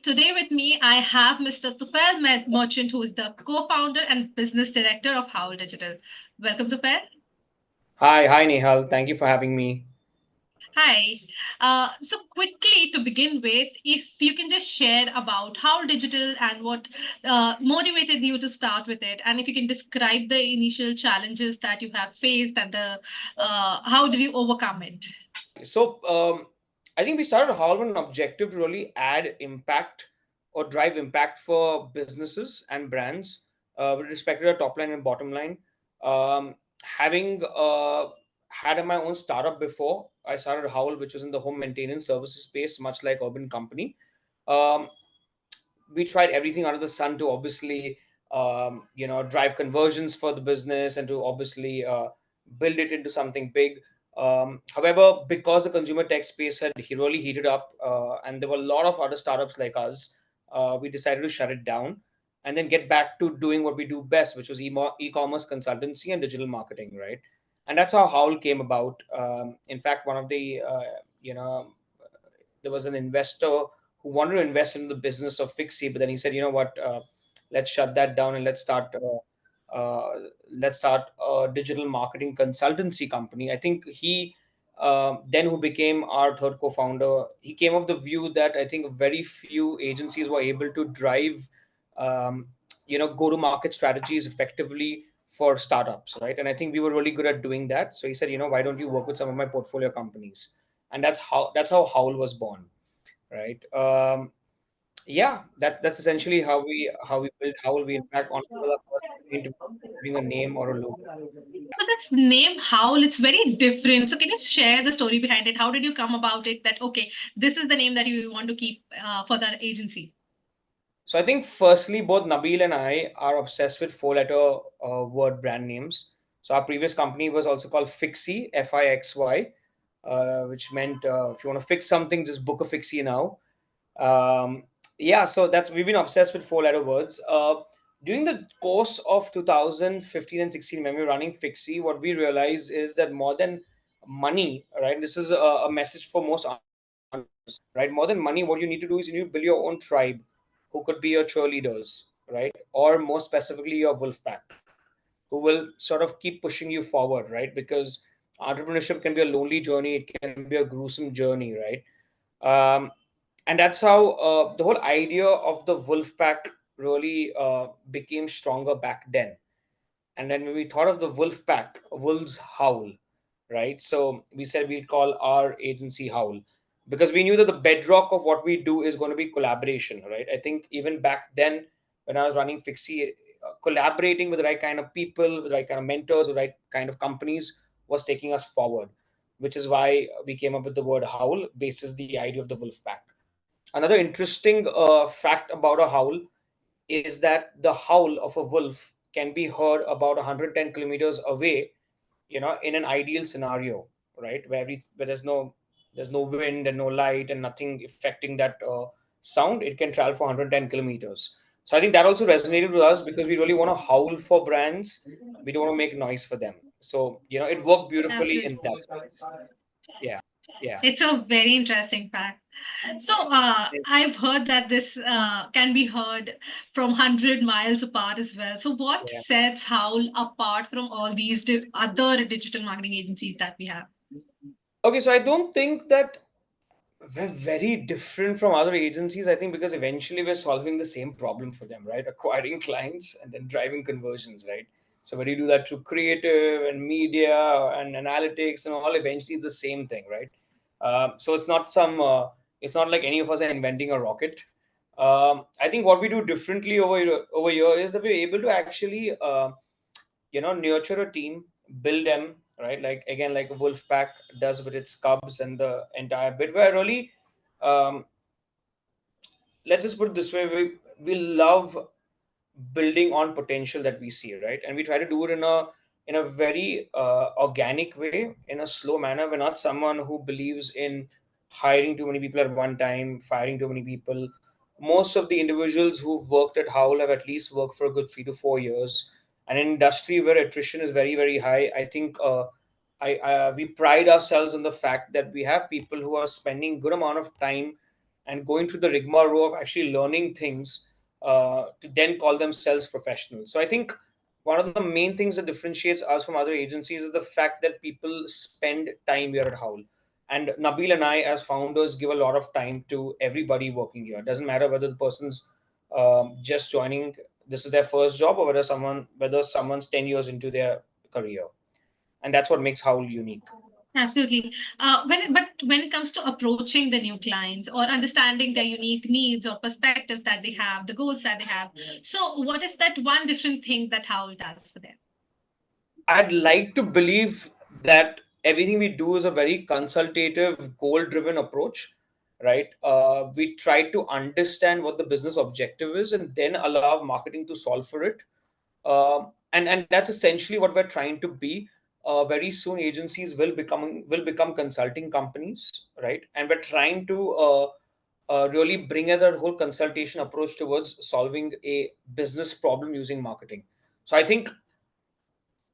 Today with me, I have Mr. Tufayl Merchant, who is the co-founder and business director of Howl Digital. Welcome, Tufayl. Hi, Nehal. Thank you for having me. Hi. So quickly to begin with, if you can just share about Howl Digital and what motivated you to start with it, and if you can describe the initial challenges that you have faced and the how did you overcome it? So, I think we started Howl with an objective to really add impact or drive impact for businesses and brands with respect to their top line and bottom line. Having had my own startup before, I started Howl, which was in the home maintenance services space, much like Urban Company. Um, we tried everything under the sun to obviously drive conversions for the business and to obviously build it into something big. However, because the consumer tech space had really heated up and there were a lot of other startups like us, we decided to shut it down and then get back to doing what we do best, which was e-commerce consultancy and digital marketing, right? And that's how Howl came about. In fact, one of the you know there was an investor who wanted to invest in the business of Fixie, but then he said, you know what, let's shut that down and let's start a digital marketing consultancy company. I think he then who became our third co-founder, he came of the view that I think very few agencies were able to drive um, go-to-market strategies effectively for startups, right? And I think we were really good at doing that. So he said, why don't you work with some of my portfolio companies? And that's how Howl was born, right? Yeah, that's essentially how we built Howl. We in fact honestly was our first into having a name or a logo. So this name Howl, it's very different. So can you share the story behind it? How did you come about it? That okay, this is the name that you want to keep for the agency. So I think firstly, both Nabil and I are obsessed with four-letter word brand names. So our previous company was also called Fixie, Fixy, which meant if you want to fix something, just book a Fixie now. Yeah, so that's we've been obsessed with four-letter words. During the course of 2015 and 16, when we were running Fixie, what we realized is that more than money, right? This is a message for most entrepreneurs, right? More than money, what you need to do is you need to build your own tribe, who could be your cheerleaders, right? Or more specifically, your wolf pack, who will sort of keep pushing you forward, right? Because entrepreneurship can be a lonely journey, it can be a gruesome journey, right? Um, and that's how the whole idea of the wolf pack really became stronger back then. And then when we thought of the wolf pack, wolves howl, right? So we said we'll call our agency Howl because we knew that the bedrock of what we do is going to be collaboration, right? I think even back then when I was running Fixie, collaborating with the right kind of people, with the right kind of mentors, with the right kind of companies was taking us forward, which is why we came up with the word Howl, basis the idea of the wolf pack. Another interesting fact about a howl is that the howl of a wolf can be heard about 110 kilometers away, in an ideal scenario, right? Where there's no wind and no light and nothing affecting that sound. It can travel for 110 kilometers. So I think that also resonated with us because we really want to howl for brands. We don't want to make noise for them. So, it worked beautifully in Absolutely. that sense. Yeah. Yeah. It's a very interesting fact. So I've heard that this can be heard from 100 miles apart as well. So what Yeah. sets Howl apart from all these other digital marketing agencies that we have? Okay, so I don't think that we're very different from other agencies. I think because eventually we're solving the same problem for them, right? Acquiring clients and then driving conversions, right? So when you do that through creative and media and analytics and all, eventually it's the same thing, right? So it's not like any of us are inventing a rocket. I think what we do differently over here is that we're able to actually nurture a team, build them, right? Like again, like a wolf pack does with its cubs and the entire bit. Where really, um, let's just put it this way: we love building on potential that we see, right? And we try to do it in a very organic way, in a slow manner. We're not someone who believes in hiring too many people at one time, firing too many people. Most of the individuals who've worked at Howl have at least worked for a good 3 to 4 years. And in industry where attrition is very, very high, I think we pride ourselves on the fact that we have people who are spending good amount of time and going through the rigmarole of actually learning things to then call themselves professionals. So I think one of the main things that differentiates us from other agencies is the fact that people spend time here at Howl. And Nabil and I, as founders, give a lot of time to everybody working here. It doesn't matter whether the person's just joining, this is their first job, or whether someone's 10 years into their career. And that's what makes Howl unique. Absolutely. But when it comes to approaching the new clients or understanding their unique needs or perspectives that they have, the goals that they have, so what is that one different thing that Howl does for them? I'd like to believe that everything we do is a very consultative, goal driven approach, right? We try to understand what the business objective is and then allow marketing to solve for it. And that's essentially what we're trying to be. Very soon, agencies will become consulting companies, right? And we're trying to really bring in that whole consultation approach towards solving a business problem using marketing. So I think,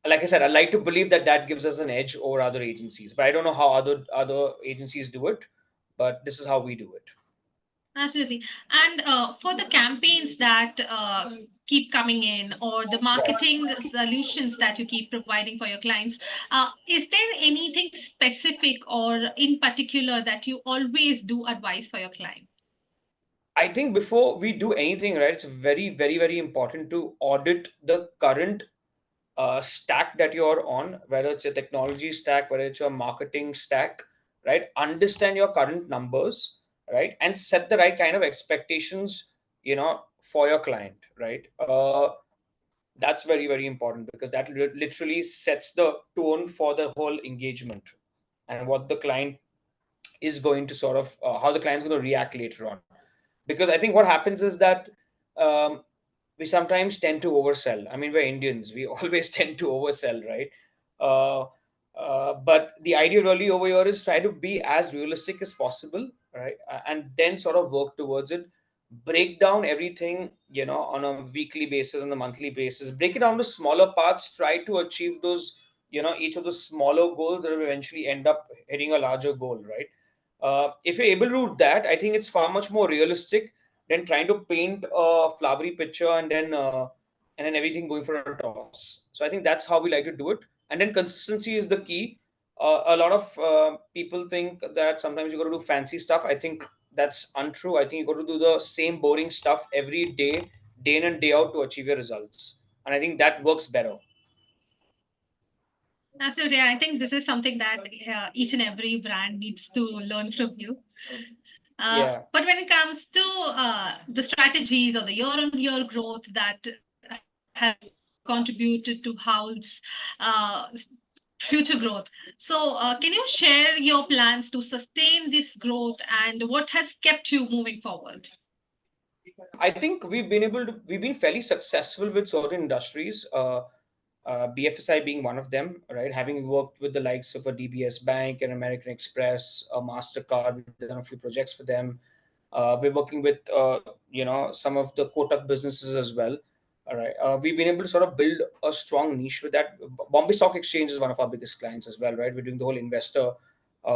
like I said, I like to believe that that gives us an edge over other agencies. But I don't know how other agencies do it. But this is how we do it. Absolutely. And for the campaigns that keep coming in or the Right. marketing solutions that you keep providing for your clients, is there anything specific or in particular that you always do advise for your client? I think before we do anything, right, it's very, very, very important to audit the current stack that you're on, whether it's a technology stack, whether it's your marketing stack, right? Understand your current numbers, right? And set the right kind of expectations, for your client, right? That's very, very important because that literally sets the tone for the whole engagement and what the client is going to sort of, how the client's going to react later on. Because I think what happens is that um, we sometimes tend to oversell. I mean, we're Indians, we always tend to oversell, right? uh, but the idea really over here is try to be as realistic as possible, right? And then sort of work towards it. Break down everything, on a weekly basis, on a monthly basis. Break it down to smaller parts. Try to achieve those, each of the smaller goals that will eventually end up hitting a larger goal, right? If you're able to do that, I think it's far much more realistic than trying to paint a flowery picture and then everything going for a toss. So I think that's how we like to do it. And then consistency is the key. A lot of people think that sometimes you got to do fancy stuff. I think that's untrue. I think you got to do the same boring stuff every day, day in and day out to achieve your results. And I think that works better. Absolutely. I think this is something that each and every brand needs to learn from you. Yeah. But when it comes to the strategies or the year-on-year growth that has contributed to Howl's future growth, so can you share your plans to sustain this growth and what has kept you moving forward? I think we've been fairly successful with certain industries. BFSI being one of them, right? Having worked with the likes of a DBS Bank and American Express, a Mastercard, we've done a few projects for them. We're working with some of the Kotak businesses as well. All right, we've been able to sort of build a strong niche with that. Bombay Stock Exchange is one of our biggest clients as well, right? We're doing the whole investor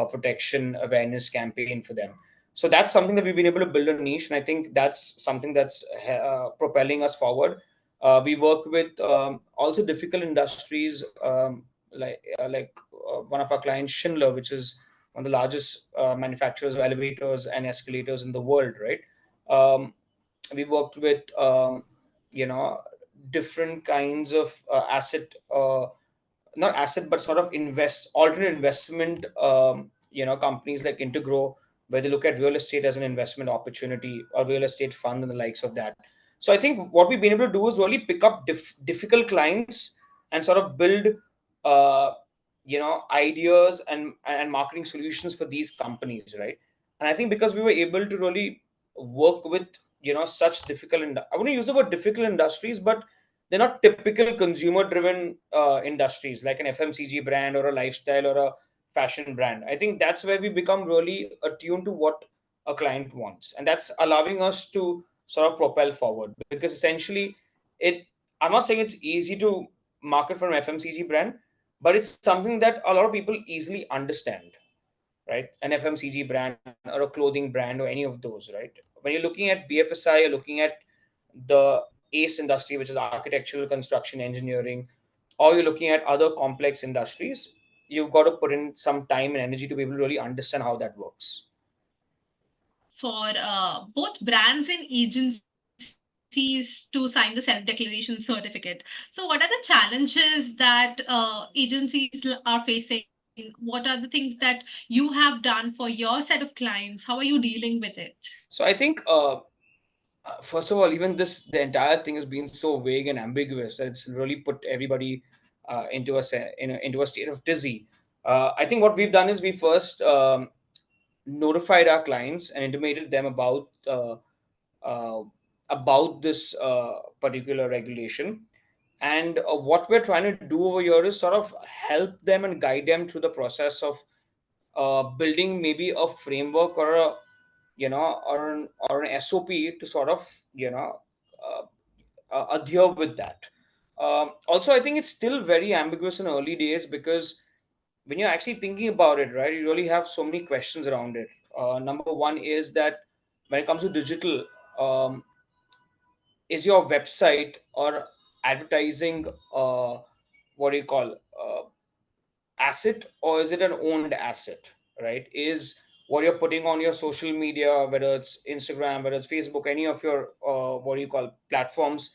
protection awareness campaign for them. So that's something that we've been able to build a niche, and I think that's something that's propelling us forward. We work with also difficult industries, like one of our clients, Schindler, which is one of the largest manufacturers of elevators and escalators in the world, right? Um, we worked with you know different kinds of not asset but sort of alternate investment companies like Integro, where they look at real estate as an investment opportunity or real estate fund and the likes of that. So I think what we've been able to do is really pick up difficult clients and sort of build uh, ideas and marketing solutions for these companies, right? And I think because we were able to really work with such I wouldn't use the word difficult industries, but they're not typical consumer driven industries like an FMCG brand or a lifestyle or a fashion brand. I think that's where we become really attuned to what a client wants, and that's allowing us to sort of propel forward. Because essentially, it I'm not saying it's easy to market for an FMCG brand, but it's something that a lot of people easily understand. right? An FMCG brand or a clothing brand or any of those, right? When you're looking at BFSI, you're looking at the ACE industry, which is architectural, construction, engineering, or you're looking at other complex industries. You've got to put in some time and energy to be able to really understand how that works. For both brands and agencies to sign the self-declaration certificate. So, what are the challenges that agencies are facing? What are the things that you have done for your set of clients? How are you dealing with it? So I think, first of all, even the entire thing has been so vague and ambiguous that it's really put everybody into a state of dizzy. I think what we've done is we first notified our clients and intimated them uh, about this particular regulation. And what we're trying to do over here is sort of help them and guide them through the process of building maybe a framework or a or an SOP to sort of adhere with that. Also, I think it's still very ambiguous in early days because when you're actually thinking about it, right, you really have so many questions around it. Number one is that when it comes to digital, um, is your website or advertising what do you call asset, or is it an owned asset, right? Is what you're putting on your social media, whether it's Instagram, whether it's Facebook, any of your what do you call platforms,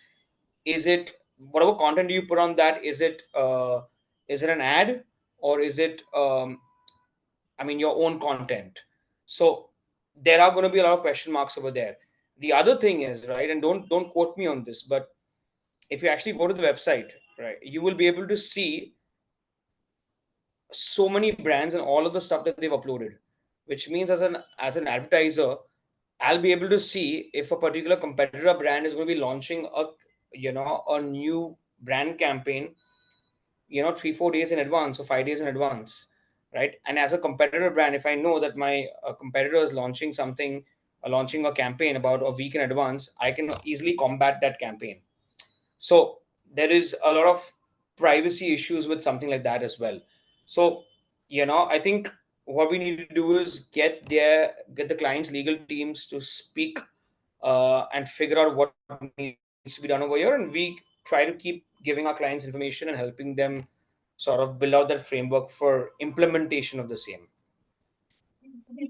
is it whatever content you put on that, is it an ad, or is it your own content? So there are going to be a lot of question marks over there. The other thing is, right, and don't quote me on this, but if you actually go to the website, right, you will be able to see so many brands and all of the stuff that they've uploaded, which means as an advertiser, I'll be able to see if a particular competitor brand is going to be launching a new brand campaign, 3-4 days in advance or 5 days in advance, right? And as a competitor brand, if I know that my competitor is launching something, launching a campaign about a week in advance, I can easily combat that campaign. So there is a lot of privacy issues with something like that as well. So I think what we need to do is get the clients legal teams to speak and figure out what needs to be done over here, and we try to keep giving our clients information and helping them sort of build out that framework for implementation of the same.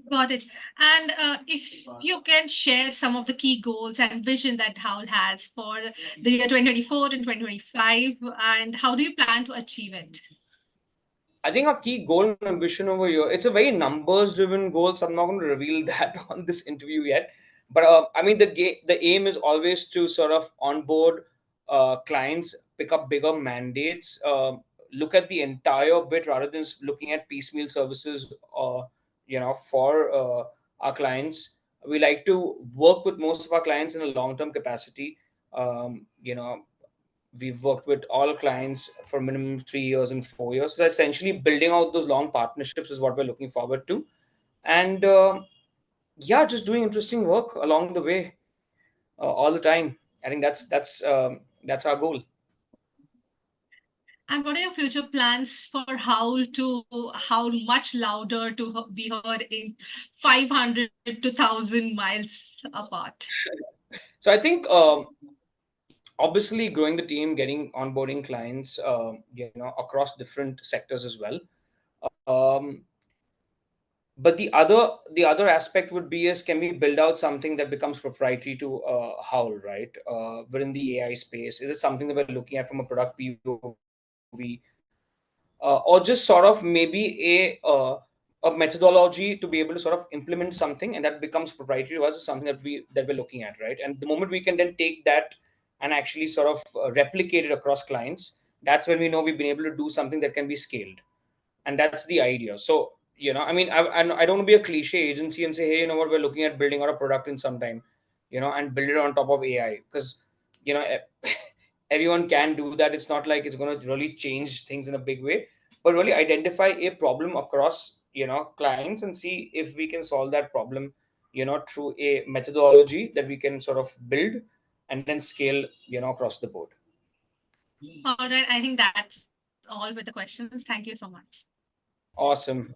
Got it. And if you can share some of the key goals and vision that Howl has for the year 2024 and 2025, and how do you plan to achieve it? I think our key goal and ambition over here, it's a very numbers driven goal, so I'm not going to reveal that on this interview yet. But the aim is always to sort of onboard clients, pick up bigger mandates, look at the entire bit rather than looking at piecemeal services, for our clients. We like to work with most of our clients in a long term capacity. Um, you know, we've worked with all clients for minimum 3 years and 4 years. So essentially, building out those long partnerships is what we're looking forward to, and yeah, just doing interesting work along the way, all the time. I think that's our goal. And what are your future plans for Howl to howl much louder to be heard in 500 to 1,000 miles apart? So I think obviously growing the team, getting onboarding clients, across different sectors as well. Um, but the other aspect would be is, can we build out something that becomes proprietary to Howl, right? Within the AI space, is it something that we're looking at from a product POV, or just sort of maybe a methodology to be able to sort of implement something, and that becomes proprietary to us, is something that we're looking at, right? And the moment we can then take that and actually sort of replicate it across clients, that's when we know we've been able to do something that can be scaled. And that's the idea. So I don't want to be a cliche agency and say, hey, you know what, we're looking at building out a product in some time, and build it on top of AI, because you know everyone can do that. It's not like it's going to really change things in a big way, but really identify a problem across clients and see if we can solve that problem through a methodology that we can sort of build and then scale across the board. All right, I think that's all with the questions. Thank you so much. Awesome.